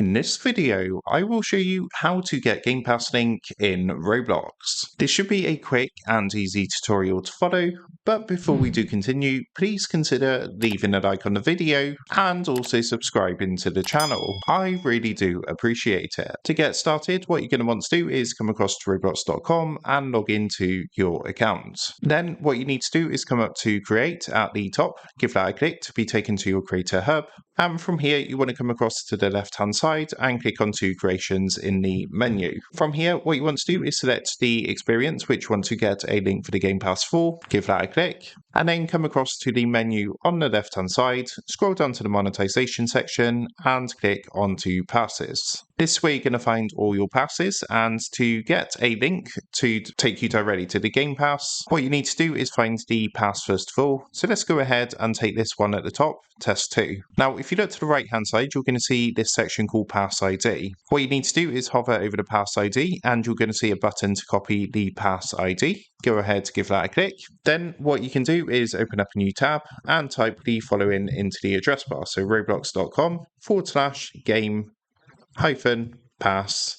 In this video, I will show you how to get Gamepass link in Roblox. This should be a quick and easy tutorial to follow, but before we do continue, please consider leaving a like on the video and also subscribing to the channel. I really do appreciate it. To get started, what you're going to want to do is come across to roblox.com and log into your account. Then what you need to do is come up to create at the top, give that a click to be taken to your creator hub. And from here, you want to come across to the left-hand side and click onto creations in the menu. From here, what you want to do is select the experience which you want to get a link for the Gamepass for, give that a click, and then come across to the menu on the left-hand side, scroll down to the monetization section and click onto passes. This way you're going to find all your passes, and to get a link to take you directly to the Gamepass, what you need to do is find the pass first of all. So let's go ahead and take this one at the top, test 2. Now if you look to the right hand side, you're going to see this section called Pass ID. What you need to do is hover over the Pass ID and you're going to see a button to copy the Pass ID. Go ahead, give that a click. Then what you can do is open up a new tab and type the following into the address bar. So roblox.com/game-pass/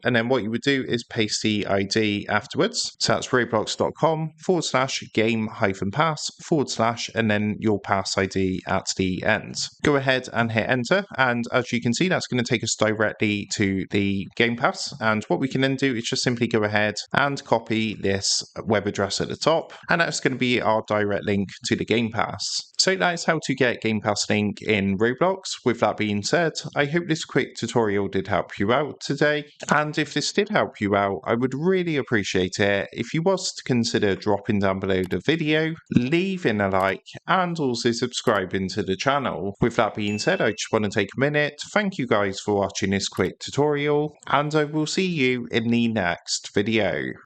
and then what you would do is paste the ID afterwards. So that's roblox.com/game-pass/ and then your pass ID at the end. Go ahead and hit enter, and as you can see, that's going to take us directly to the Game Pass. And what we can then do is just simply go ahead and copy this web address at the top, and that's going to be our direct link to the Game Pass. So that is how to get Game Pass link in Roblox. With that being said, I hope this quick tutorial did help you out today, and if this did help you out, I would really appreciate it if you was to consider dropping down below the video, leaving a like, and also subscribing to the channel. With that being said, I just want to take a minute to thank you guys for watching this quick tutorial, and I will see you in the next video.